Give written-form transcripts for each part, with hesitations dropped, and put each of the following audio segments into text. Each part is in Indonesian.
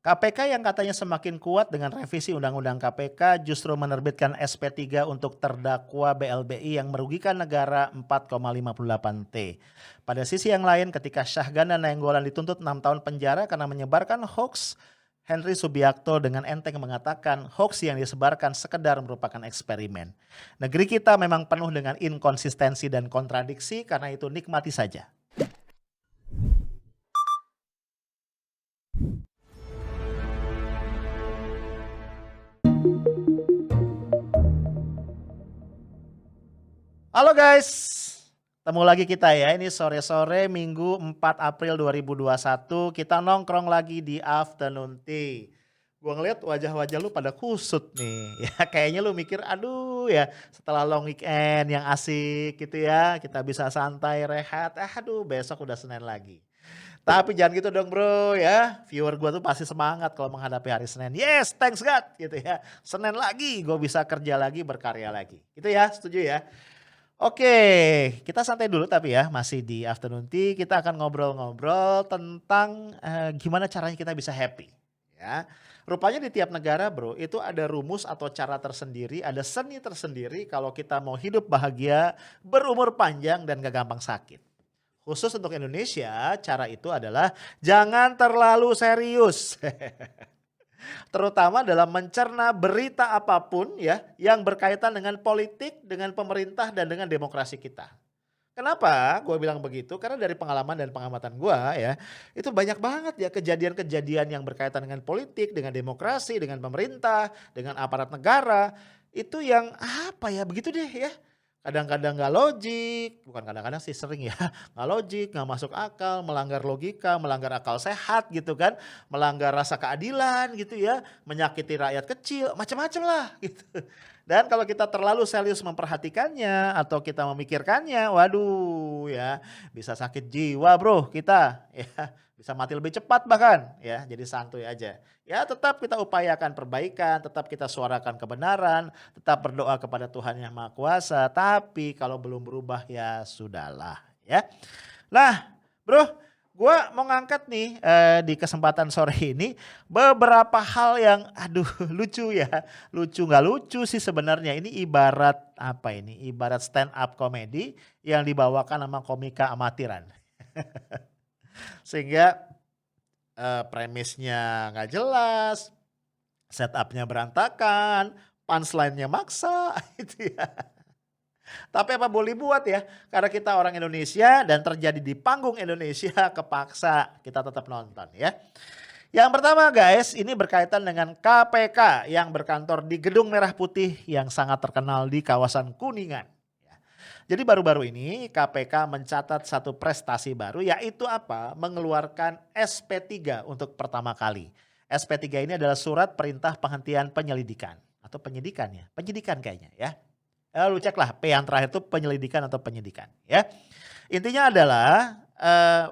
KPK yang katanya semakin kuat dengan revisi Undang-Undang KPK justru menerbitkan SP3 untuk terdakwa BLBI yang merugikan negara 4,58 T. Pada sisi yang lain, ketika Syahganda Nainggolan dituntut 6 tahun penjara karena menyebarkan hoax, Henry Subiakto dengan enteng mengatakan hoax yang disebarkan sekedar merupakan eksperimen. Negeri kita memang penuh dengan inkonsistensi dan kontradiksi, karena itu nikmati saja. Halo guys, ketemu lagi kita ya. Ini sore-sore Minggu 4 April 2021. Kita nongkrong lagi di Afternoon Tea. Gua ngeliat wajah-wajah lu pada kusut nih. Ya kayaknya lu mikir, aduh ya setelah long weekend yang asik gitu ya, kita bisa santai, rehat. Aduh besok udah Senin lagi. Tapi jangan gitu dong bro ya. Viewer gua tuh pasti semangat kalau menghadapi hari Senin. Yes, thanks God gitu ya. Senin lagi gue bisa kerja lagi, berkarya lagi. Gitu ya, setuju ya? Oke, kita santai dulu tapi ya, masih di Afternoon Tea. Kita akan ngobrol-ngobrol tentang gimana caranya kita bisa happy. Ya, rupanya di tiap negara bro, itu ada rumus atau cara tersendiri, ada seni tersendiri kalau kita mau hidup bahagia, berumur panjang dan gak gampang sakit. Khusus untuk Indonesia, cara itu adalah jangan terlalu serius. Terutama dalam mencerna berita apapun ya yang berkaitan dengan politik, dengan pemerintah dan dengan demokrasi kita. Kenapa gue bilang begitu? Karena dari pengalaman dan pengamatan gue ya, itu banyak banget ya kejadian-kejadian yang berkaitan dengan politik, dengan demokrasi, dengan pemerintah, dengan aparat negara. Itu yang apa ya, begitu deh ya. Kadang-kadang gak logik, bukan kadang-kadang sih sering ya, gak logik, gak masuk akal, melanggar logika, melanggar akal sehat gitu kan, melanggar rasa keadilan gitu ya, menyakiti rakyat kecil, macam-macam lah gitu. Dan kalau kita terlalu serius memperhatikannya atau kita memikirkannya, waduh ya bisa sakit jiwa bro kita ya, bisa mati lebih cepat bahkan ya, jadi santuy aja. Ya tetap kita upayakan perbaikan, tetap kita suarakan kebenaran, tetap berdoa kepada Tuhan Yang Maha Kuasa, tapi kalau belum berubah ya sudahlah ya. Nah bro, gua mau ngangkat nih di kesempatan sore ini beberapa hal yang aduh lucu ya. Lucu nggak lucu sih sebenarnya. Ini ibarat apa ini? Ibarat stand up comedy yang dibawakan sama komika amatiran. Sehingga premisnya nggak jelas, setupnya berantakan, punchline-nya maksa gitu ya. Tapi apa boleh buat ya, karena kita orang Indonesia dan terjadi di panggung Indonesia, kepaksa kita tetap nonton ya. Yang pertama guys, ini berkaitan dengan KPK yang berkantor di Gedung Merah Putih yang sangat terkenal di kawasan Kuningan. Ya. Jadi baru-baru ini KPK mencatat satu prestasi baru, yaitu apa? Mengeluarkan SP3 untuk pertama kali. SP3 ini adalah surat perintah penghentian penyelidikan atau penyidikan ya, penyidikan kayaknya ya. Lu cek lah P yang terakhir itu penyelidikan atau penyidikan ya. Intinya adalah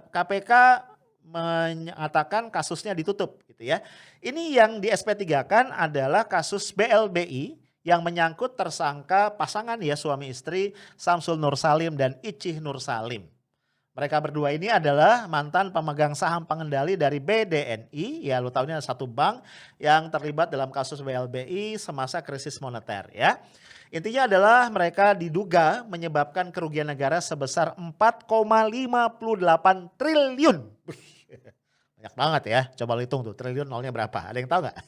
KPK menyatakan kasusnya ditutup gitu ya. Ini yang di SP3 kan adalah kasus BLBI yang menyangkut tersangka pasangan ya suami istri Samsul Nur Salim dan Icih Nur Salim. Mereka berdua ini adalah mantan pemegang saham pengendali dari BDNI, ya lu tahu ini ada satu bank yang terlibat dalam kasus BLBI semasa krisis moneter ya. Intinya adalah mereka diduga menyebabkan kerugian negara sebesar 4,58 triliun. Banyak banget ya, coba lu hitung tuh triliun nolnya berapa, ada yang tahu nggak?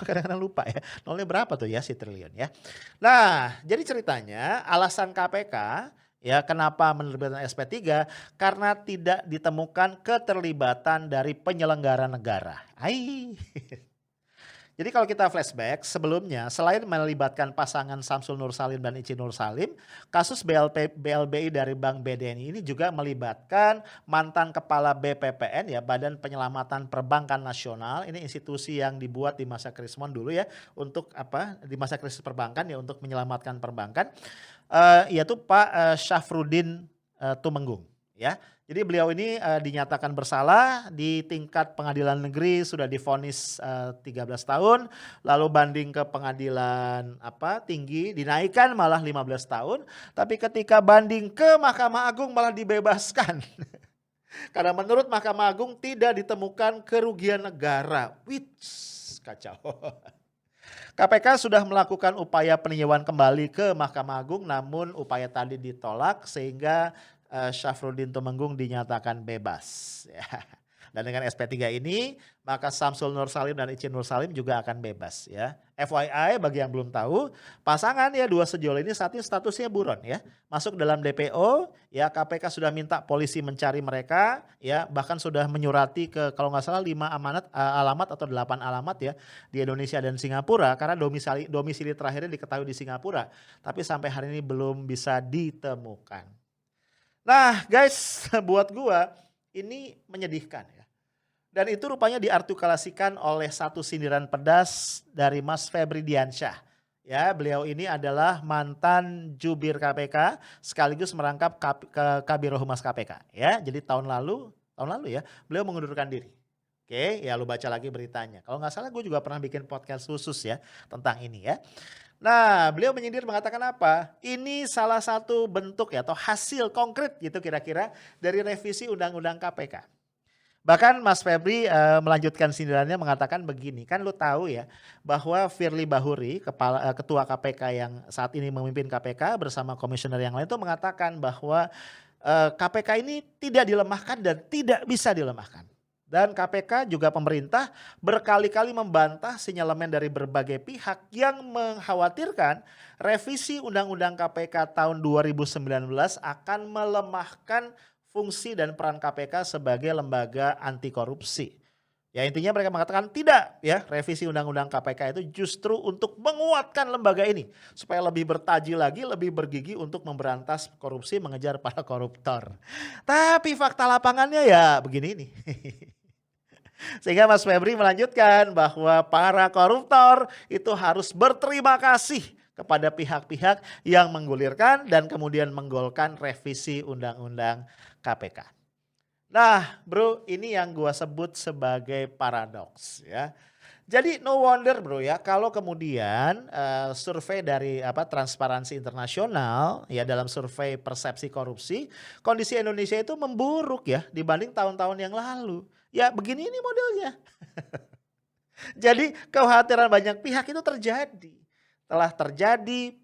Kadang-kadang lupa ya, nolnya berapa tuh ya si triliun ya. Nah jadi ceritanya alasan KPK ya kenapa menerbitkan SP3 karena tidak ditemukan keterlibatan dari penyelenggara negara. Jadi kalau kita flashback sebelumnya selain melibatkan pasangan Samsul Nur Salim dan Icih Nur Salim, kasus BLBI dari Bank BDNI ini juga melibatkan mantan kepala BPPN ya, Badan Penyelamatan Perbankan Nasional. Ini institusi yang dibuat di masa Krismon dulu ya untuk apa? Di masa krisis perbankan ya untuk menyelamatkan perbankan. Yaitu Pak Syafruddin Tumenggung ya. Jadi beliau ini dinyatakan bersalah di tingkat pengadilan negeri sudah divonis 13 tahun, lalu banding ke pengadilan tinggi dinaikkan malah 15 tahun, tapi ketika banding ke Mahkamah Agung malah dibebaskan. Karena menurut Mahkamah Agung tidak ditemukan kerugian negara. Wits, kacau. KPK sudah melakukan upaya peninjauan kembali ke Mahkamah Agung, namun upaya tadi ditolak sehingga Syafruddin Tumenggung dinyatakan bebas. Ya. Dan dengan SP3 ini, maka Samsul Nur Salim dan Icin Nur Salim juga akan bebas. Ya. FYI bagi yang belum tahu, pasangan ya dua sejoli ini saat ini statusnya buron ya, masuk dalam DPO. Ya, KPK sudah minta polisi mencari mereka, ya bahkan sudah menyurati ke kalau nggak salah 5 alamat atau 8 alamat ya di Indonesia dan Singapura karena domisili terakhirnya diketahui di Singapura, tapi sampai hari ini belum bisa ditemukan. Nah guys, buat gua ini menyedihkan ya. Dan itu rupanya diartikulasikan oleh satu sindiran pedas dari Mas Febri Diansyah. Ya, beliau ini adalah mantan jubir KPK sekaligus merangkap Kabiro Humas KPK. Ya, jadi tahun lalu ya, beliau mengundurkan diri. Oke, ya lu baca lagi beritanya. Kalau nggak salah gue juga pernah bikin podcast khusus ya tentang ini ya. Nah, beliau menyindir mengatakan apa? Ini salah satu bentuk ya atau hasil konkret gitu kira-kira dari revisi Undang-Undang KPK. Bahkan Mas Febri melanjutkan sindirannya mengatakan begini, kan lu tahu ya bahwa Firly Bahuri, ketua KPK yang saat ini memimpin KPK bersama komisioner yang lain itu mengatakan bahwa KPK ini tidak dilemahkan dan tidak bisa dilemahkan. Dan KPK juga pemerintah berkali-kali membantah sinyalemen dari berbagai pihak yang mengkhawatirkan revisi Undang-Undang KPK tahun 2019 akan melemahkan fungsi dan peran KPK sebagai lembaga anti korupsi. Ya intinya mereka mengatakan tidak ya, revisi Undang-Undang KPK itu justru untuk menguatkan lembaga ini supaya lebih bertaji lagi, lebih bergigi untuk memberantas korupsi, mengejar para koruptor. Tapi fakta lapangannya ya begini nih. Sehingga Mas Febri melanjutkan bahwa para koruptor itu harus berterima kasih kepada pihak-pihak yang menggulirkan dan kemudian menggolkan revisi Undang-Undang KPK. Nah bro, ini yang gua sebut sebagai paradoks ya. Jadi no wonder bro ya kalau kemudian survei dari Transparansi Internasional ya dalam survei persepsi korupsi, kondisi Indonesia itu memburuk ya dibanding tahun-tahun yang lalu. Ya begini ini modelnya. Jadi kekhawatiran banyak pihak itu terjadi. Telah terjadi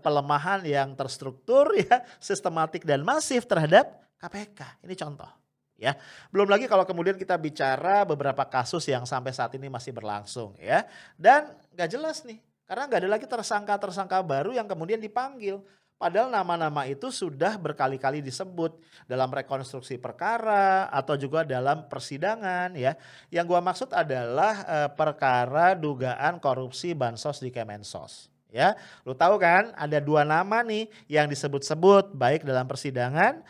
pelemahan yang terstruktur ya, sistematik dan masif terhadap KPK. Ini contoh. Ya, belum lagi kalau kemudian kita bicara beberapa kasus yang sampai saat ini masih berlangsung ya, dan nggak jelas nih, karena nggak ada lagi tersangka baru yang kemudian dipanggil. Padahal nama-nama itu sudah berkali-kali disebut dalam rekonstruksi perkara atau juga dalam persidangan ya. Yang gua maksud adalah perkara dugaan korupsi bansos di Kemensos. Ya, lu tahu kan ada 2 nama nih yang disebut-sebut baik dalam persidangan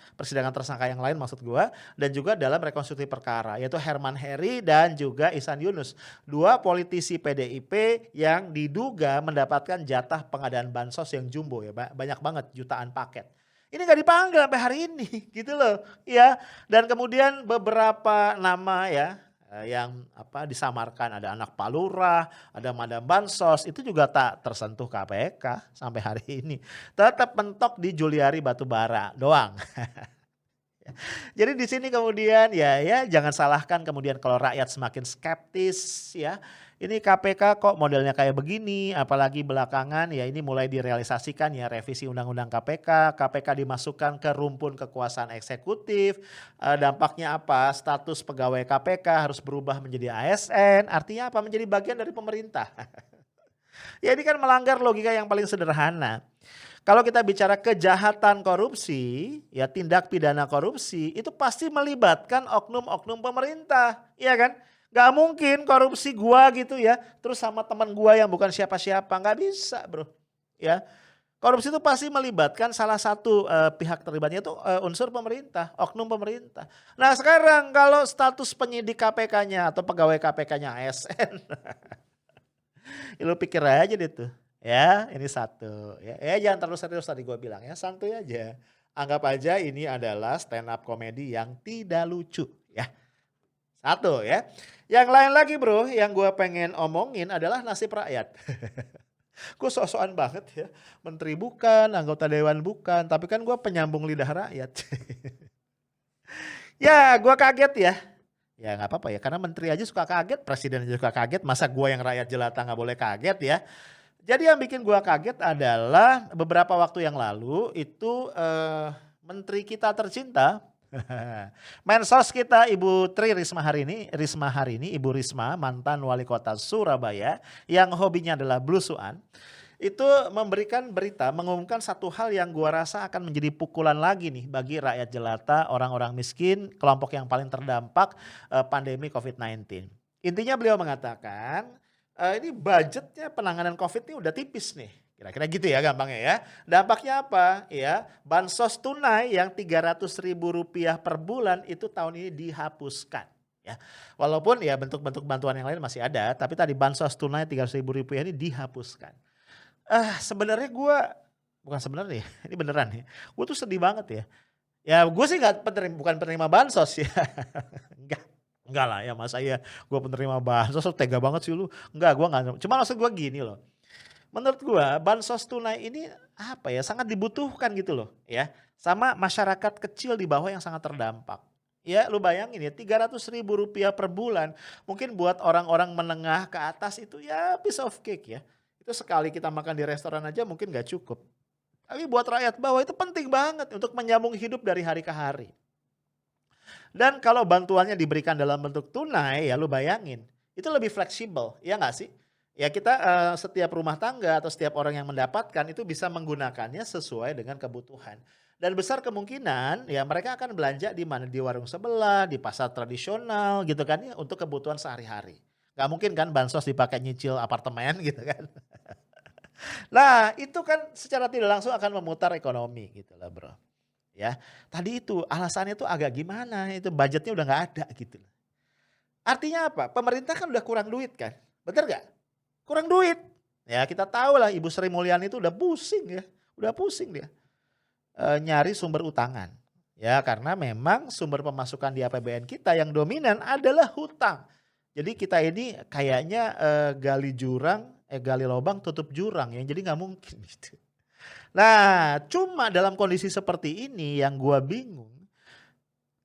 tersangka yang lain maksud gua dan juga dalam rekonstruksi perkara yaitu Herman Heri dan juga Ihsan Yunus. 2 politisi PDIP yang diduga mendapatkan jatah pengadaan bansos yang jumbo ya, banyak banget jutaan paket. Ini nggak dipanggil sampai hari ini gitu loh ya. Dan kemudian beberapa nama ya yang disamarkan ada anak Pak Lurah, ada Madam Bansos itu juga tak tersentuh KPK sampai hari ini. Tetap mentok di Juliari Batubara doang. Jadi di sini kemudian ya jangan salahkan kemudian kalau rakyat semakin skeptis ya. Ini KPK kok modelnya kayak begini, apalagi belakangan ya ini mulai direalisasikan ya revisi Undang-Undang KPK, KPK dimasukkan ke rumpun kekuasaan eksekutif, dampaknya apa? Status pegawai KPK harus berubah menjadi ASN, artinya apa? Menjadi bagian dari pemerintah. Ya ini kan melanggar logika yang paling sederhana. Kalau kita bicara kejahatan korupsi, ya tindak pidana korupsi itu pasti melibatkan oknum-oknum pemerintah, iya kan? Gak mungkin korupsi gua gitu ya, terus sama teman gua yang bukan siapa-siapa, gak bisa bro. Ya, korupsi itu pasti melibatkan salah satu pihak terlibatnya itu unsur pemerintah, oknum pemerintah. Nah sekarang kalau status penyidik KPK-nya atau pegawai KPK-nya ASN, lu pikir aja deh tuh. Ya, ini satu. Ya jangan terlalu serius tadi gue bilang ya, santuy aja. Anggap aja ini adalah stand up komedi yang tidak lucu ya. Satu ya. Yang lain lagi bro, yang gue pengen omongin adalah nasib rakyat. Gue sok-sokan banget ya. Menteri bukan, anggota dewan bukan, tapi kan gue penyambung lidah rakyat. Ya, gua kaget ya. Ya nggak apa-apa ya, karena menteri aja suka kaget, presiden aja suka kaget, masa gua yang rakyat jelata nggak boleh kaget ya. Jadi yang bikin gua kaget adalah beberapa waktu yang lalu itu menteri kita tercinta, Mensos kita Ibu Tri Risma hari ini, Ibu Risma mantan wali kota Surabaya yang hobinya adalah blusuan, itu memberikan berita, mengumumkan satu hal yang gua rasa akan menjadi pukulan lagi nih bagi rakyat jelata, orang-orang miskin, kelompok yang paling terdampak pandemi COVID-19. Intinya beliau mengatakan, ini budgetnya penanganan COVID ini udah tipis nih. Kira-kira gitu ya gampangnya ya. Dampaknya apa? Ya, bansos tunai yang Rp300.000 per bulan itu tahun ini dihapuskan. Ya, walaupun ya bentuk-bentuk bantuan yang lain masih ada, tapi tadi bansos tunai Rp300.000 ini dihapuskan. Sebenarnya gue bukan sebenarnya ya, ini beneran ya. Gue tuh sedih banget ya. Ya gue sih bukan penerima bansos ya. Enggak, enggak lah ya masa ya gue penerima bansos, lu tega banget sih lu. Enggak, gue enggak. Cuma maksud gue gini loh. Menurut gue bansos tunai ini apa ya, sangat dibutuhkan gitu loh ya. Sama masyarakat kecil di bawah yang sangat terdampak. Ya lu bayangin ya Rp300.000 per bulan. Mungkin buat orang-orang menengah ke atas itu ya piece of cake ya. Itu sekali kita makan di restoran aja mungkin gak cukup. Tapi buat rakyat bawah itu penting banget untuk menyambung hidup dari hari ke hari. Dan kalau bantuannya diberikan dalam bentuk tunai ya lu bayangin. Itu lebih fleksibel, ya gak sih? Ya kita setiap rumah tangga atau setiap orang yang mendapatkan itu bisa menggunakannya sesuai dengan kebutuhan. Dan besar kemungkinan ya mereka akan belanja di mana? Di warung sebelah, di pasar tradisional gitu kan ya untuk kebutuhan sehari-hari. Gak mungkin kan bansos dipakai nyicil apartemen gitu kan. Nah itu kan secara tidak langsung akan memutar ekonomi gitu lah bro. Ya tadi itu alasannya tuh agak gimana, itu budgetnya udah gak ada gitu. Artinya apa? Pemerintah kan udah kurang duit kan, bener gak? Kurang duit. Ya kita tahu lah Ibu Sri Mulyani itu udah pusing ya, udah pusing dia nyari sumber utangan. Ya karena memang sumber pemasukan di APBN kita yang dominan adalah hutang. Jadi kita ini kayaknya gali lubang tutup jurang ya, jadi nggak mungkin gitu. Nah cuma dalam kondisi seperti ini yang gua bingung.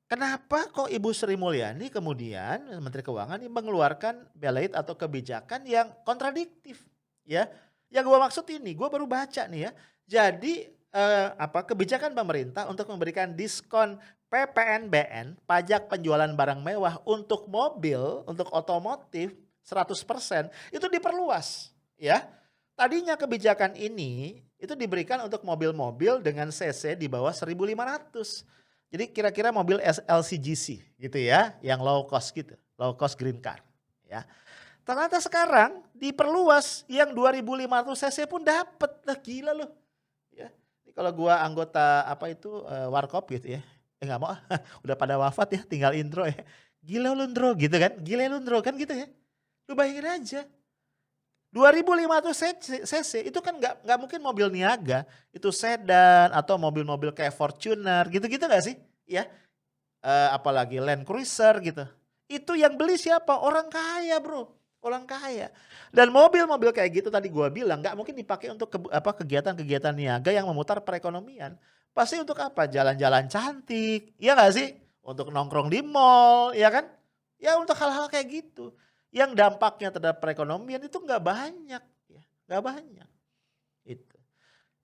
Kenapa kok Ibu Sri Mulyani kemudian Menteri Keuangan ini mengeluarkan bailout atau kebijakan yang kontradiktif ya. Yang gua maksud ini, gua baru baca nih ya. Jadi kebijakan pemerintah untuk memberikan diskon PPNBM, pajak penjualan barang mewah untuk mobil, untuk otomotif 100% itu diperluas ya. Tadinya kebijakan ini itu diberikan untuk mobil-mobil dengan cc di bawah 1.500. Jadi kira-kira mobil LCGC gitu ya, yang low cost gitu, low cost green car ya. Ternyata sekarang diperluas yang 2.500 cc pun dapat. Lah gila loh. Ya. Ini kalau gua anggota Warkop gitu ya. Enggak mau udah pada wafat ya, tinggal intro ya. Gila lu Ndro gitu kan. Gila lu Ndro kan gitu ya. Lu bayangin aja. 2.500 cc itu kan nggak mungkin mobil niaga, itu sedan atau mobil-mobil kayak Fortuner gitu-gitu nggak sih? Ya, apalagi Land Cruiser gitu. Itu yang beli siapa? Orang kaya bro, orang kaya. Dan mobil-mobil kayak gitu tadi gua bilang nggak mungkin dipakai untuk kegiatan-kegiatan niaga yang memutar perekonomian. Pasti untuk apa? Jalan-jalan cantik, ya nggak sih? Untuk nongkrong di mall, ya kan? Ya untuk hal-hal kayak gitu. Yang dampaknya terhadap perekonomian itu nggak banyak, ya, nggak banyak. Itu.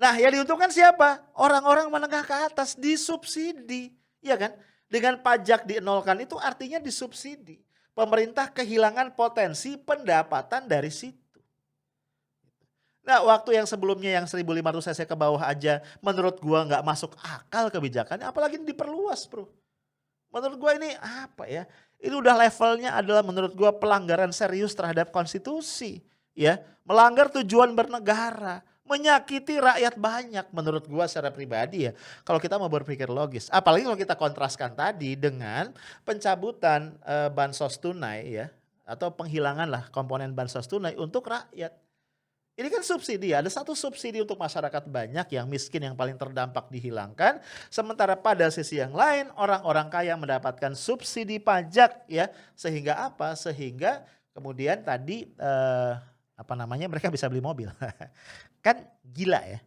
Nah, yang diuntungkan siapa? Orang-orang menengah ke atas disubsidi, ya kan? Dengan pajak dienolkan itu artinya disubsidi. Pemerintah kehilangan potensi pendapatan dari situ. Nah, waktu yang sebelumnya yang 1.500 cc ke bawah aja menurut gua nggak masuk akal kebijakannya, apalagi ini diperluas, bro. Menurut gua ini apa ya? Ini udah levelnya adalah menurut gua pelanggaran serius terhadap konstitusi, ya. Melanggar tujuan bernegara, menyakiti rakyat banyak menurut gua secara pribadi ya. Kalau kita mau berpikir logis, apalagi kalau kita kontraskan tadi dengan pencabutan bansos tunai ya, atau penghilangan lah komponen bansos tunai untuk rakyat. Ini kan subsidi, ada satu subsidi untuk masyarakat banyak yang miskin yang paling terdampak dihilangkan. Sementara pada sisi yang lain orang-orang kaya mendapatkan subsidi pajak ya. Sehingga apa? Sehingga kemudian tadi mereka bisa beli mobil. Kan gila ya.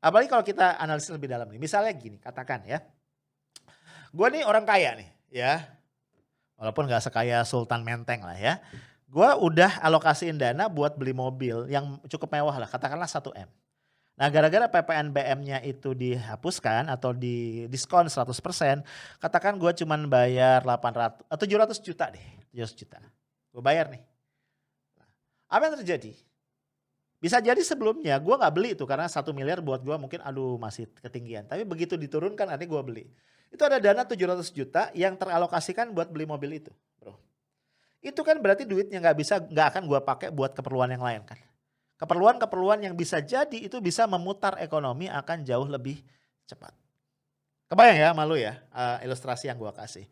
Apalagi kalau kita analisis lebih dalam nih. Misalnya gini, katakan ya. Gue nih orang kaya nih ya. Walaupun nggak sekaya Sultan Menteng lah ya. Gua udah alokasiin dana buat beli mobil yang cukup mewah lah, katakanlah 1 M. Nah, gara-gara PPNBM-nya itu dihapuskan atau didiskon 100%, katakan gue cuman bayar 700 juta deh, 700 juta. Gue bayar nih. Apa yang terjadi? Bisa jadi sebelumnya gue nggak beli itu karena 1 miliar buat gue mungkin aduh masih ketinggian. Tapi begitu diturunkan akhirnya gue beli. Itu ada dana 700 juta yang teralokasikan buat beli mobil itu, bro. Itu kan berarti duitnya nggak akan gue pakai buat keperluan yang lain kan. Keperluan-keperluan yang bisa jadi itu bisa memutar ekonomi akan jauh lebih cepat. Kebayang ya malu ya ilustrasi yang gua kasih.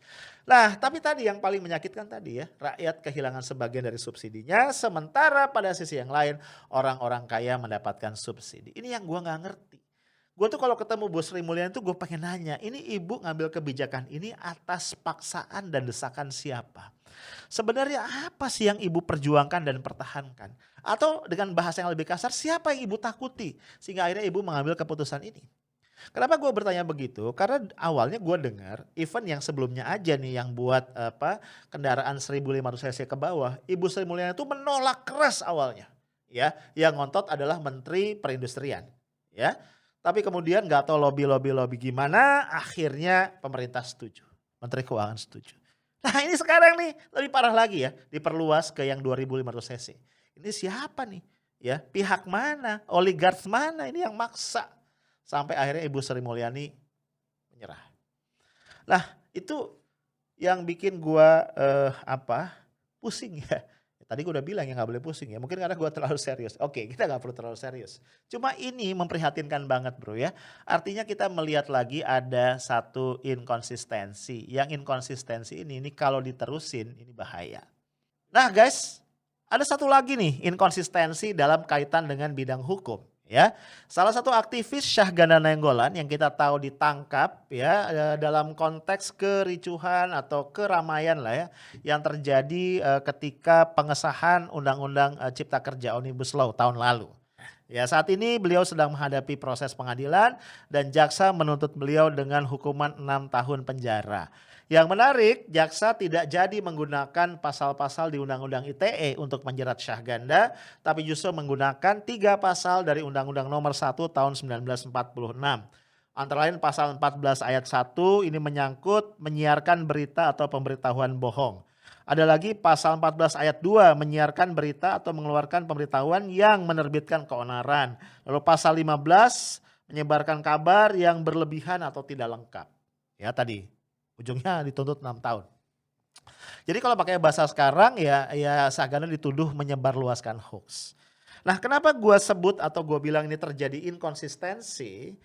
Nah tapi tadi yang paling menyakitkan tadi ya, rakyat kehilangan sebagian dari subsidinya, sementara pada sisi yang lain orang-orang kaya mendapatkan subsidi. Ini yang gua nggak ngerti. Gue tuh kalau ketemu Bu Sri Mulyani tuh gue pengen nanya, ini ibu ngambil kebijakan ini atas paksaan dan desakan siapa? Sebenarnya apa sih yang ibu perjuangkan dan pertahankan? Atau dengan bahasa yang lebih kasar, siapa yang ibu takuti sehingga akhirnya ibu mengambil keputusan ini? Kenapa gue bertanya begitu? Karena awalnya gue dengar event yang sebelumnya aja nih yang buat kendaraan 1.500 cc ke bawah, Ibu Sri Mulyani itu menolak keras awalnya. Ya, yang ngontot adalah Menteri Perindustrian, ya. Tapi kemudian nggak tahu lobby gimana, akhirnya pemerintah setuju, Menteri Keuangan setuju. Nah ini sekarang nih lebih parah lagi ya, diperluas ke yang 2.500 cc. Ini siapa nih? Ya, pihak mana? Oligarks mana ini yang maksa? Sampai akhirnya Ibu Sri Mulyani menyerah. Nah itu yang bikin gua pusing ya. Tadi gue udah bilang ya nggak boleh pusing ya. Mungkin karena gue terlalu serius. Oke, kita nggak perlu terlalu serius. Cuma ini memprihatinkan banget bro ya. Artinya kita melihat lagi ada satu inkonsistensi. Yang inkonsistensi ini kalau diterusin ini bahaya. Nah guys, ada satu lagi nih inkonsistensi dalam kaitan dengan bidang hukum. Ya, salah satu aktivis Syahganda Nainggolan yang kita tahu ditangkap ya dalam konteks kericuhan atau keramaian lah ya yang terjadi ketika pengesahan Undang-Undang Cipta Kerja Omnibus Law tahun lalu. Ya, saat ini beliau sedang menghadapi proses pengadilan dan jaksa menuntut beliau dengan hukuman 6 tahun penjara. Yang menarik, jaksa tidak jadi menggunakan pasal-pasal di Undang-Undang ITE untuk menjerat Syahganda, tapi justru menggunakan 3 pasal dari Undang-Undang Nomor 1 Tahun 1946. Antara lain pasal 14 ayat 1 ini menyangkut menyiarkan berita atau pemberitahuan bohong. Ada lagi pasal 14 ayat 2 menyiarkan berita atau mengeluarkan pemberitahuan yang menerbitkan keonaran. Lalu pasal 15 menyebarkan kabar yang berlebihan atau tidak lengkap. Ya tadi. Ujungnya dituntut 6 tahun. Jadi kalau pakai bahasa sekarang ya Syahganda dituduh menyebarluaskan hoax. Nah kenapa gue sebut atau gue bilang ini terjadi inkonsistensi?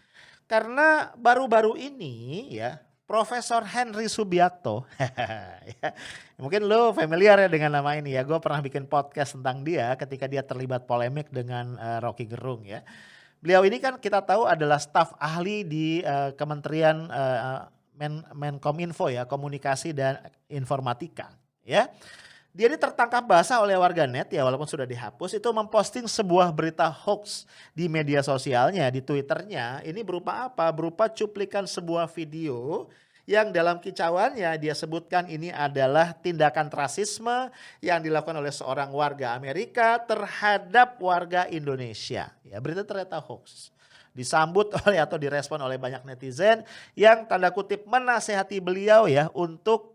Karena baru-baru ini ya Profesor Henry Subiakto, ya, mungkin lo familiar ya dengan nama ini ya. Gue pernah bikin podcast tentang dia ketika dia terlibat polemik dengan Rocky Gerung ya. Beliau ini kan kita tahu adalah staf ahli di Kementerian Menkominfo ya, Komunikasi dan Informatika ya. Dia ini tertangkap basah oleh warganet ya walaupun sudah dihapus, itu memposting sebuah berita hoax di media sosialnya, di Twitternya. Ini berupa apa? Berupa cuplikan sebuah video yang dalam kicauannya dia sebutkan ini adalah tindakan rasisme yang dilakukan oleh seorang warga Amerika terhadap warga Indonesia. Ya, berita ternyata hoax. Disambut oleh atau direspon oleh banyak netizen yang tanda kutip menasehati beliau ya untuk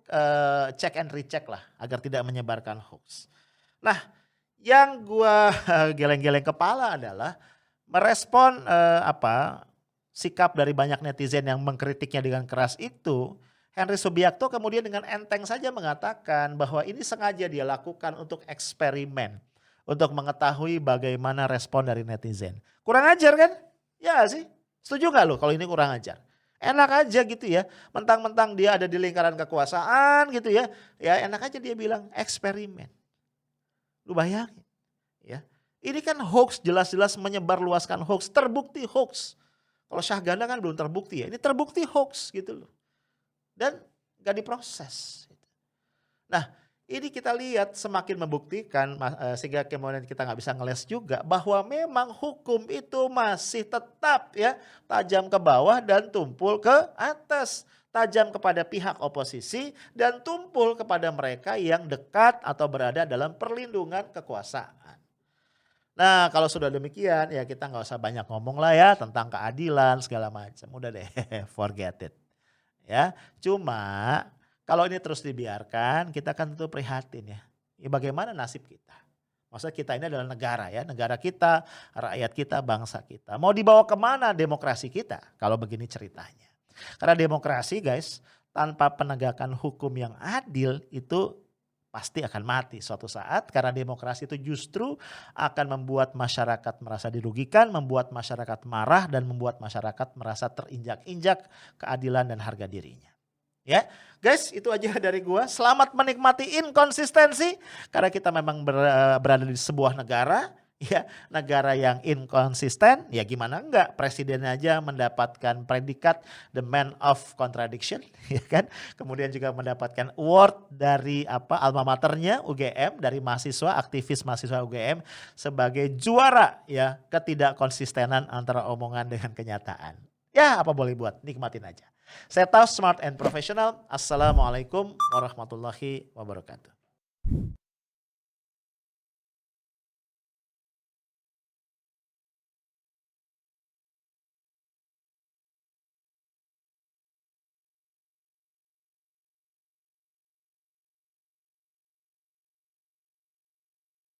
check and recheck lah agar tidak menyebarkan hoax. Nah yang gua geleng-geleng kepala adalah merespon sikap dari banyak netizen yang mengkritiknya dengan keras itu. Henry Subiakto kemudian dengan enteng saja mengatakan bahwa ini sengaja dia lakukan untuk eksperimen. Untuk mengetahui bagaimana respon dari netizen. Kurang ajar kan? Ya sih, setuju gak lo kalau ini kurang ajar? Enak aja gitu ya, mentang-mentang dia ada di lingkaran kekuasaan gitu ya. Ya enak aja dia bilang eksperimen. Lu bayangin ya. Ini kan hoax, jelas-jelas menyebarluaskan hoax, terbukti hoax. Kalau Syahganda kan belum terbukti ya, ini terbukti hoax gitu loh. Dan gak diproses. Nah ini kita lihat semakin membuktikan sehingga kemudian kita nggak bisa ngeles juga bahwa memang hukum itu masih tetap ya tajam ke bawah dan tumpul ke atas. tajam kepada pihak oposisi, dan tumpul kepada mereka yang dekat atau berada dalam perlindungan kekuasaan. Nah, kalau sudah demikian ya kita nggak usah banyak ngomong lah ya tentang keadilan segala macam. Udah deh, forget it. Ya, cuma kalau ini terus dibiarkan, kita kan tentu prihatin ya. Ya bagaimana nasib kita? Maksudnya kita ini adalah negara ya, negara kita, rakyat kita, bangsa kita. Mau dibawa kemana demokrasi kita kalau begini ceritanya? Karena demokrasi guys, tanpa penegakan hukum yang adil itu pasti akan mati suatu saat, karena demokrasi itu justru akan membuat masyarakat merasa dirugikan, membuat masyarakat marah, dan membuat masyarakat merasa terinjak-injak keadilan dan harga dirinya. Ya, guys, itu aja dari gua. Selamat menikmati inkonsistensi karena kita memang berada di sebuah negara, ya, negara yang inkonsisten. Ya gimana enggak, presiden aja mendapatkan predikat the man of contradiction, ya kan? Kemudian juga mendapatkan award dari alma maternya UGM, dari mahasiswa, aktivis mahasiswa UGM sebagai juara ya ketidakkonsistenan antara omongan dengan kenyataan. Ya, apa boleh buat, nikmatin aja. Saya tahu smart and professional. Assalamualaikum warahmatullahi wabarakatuh.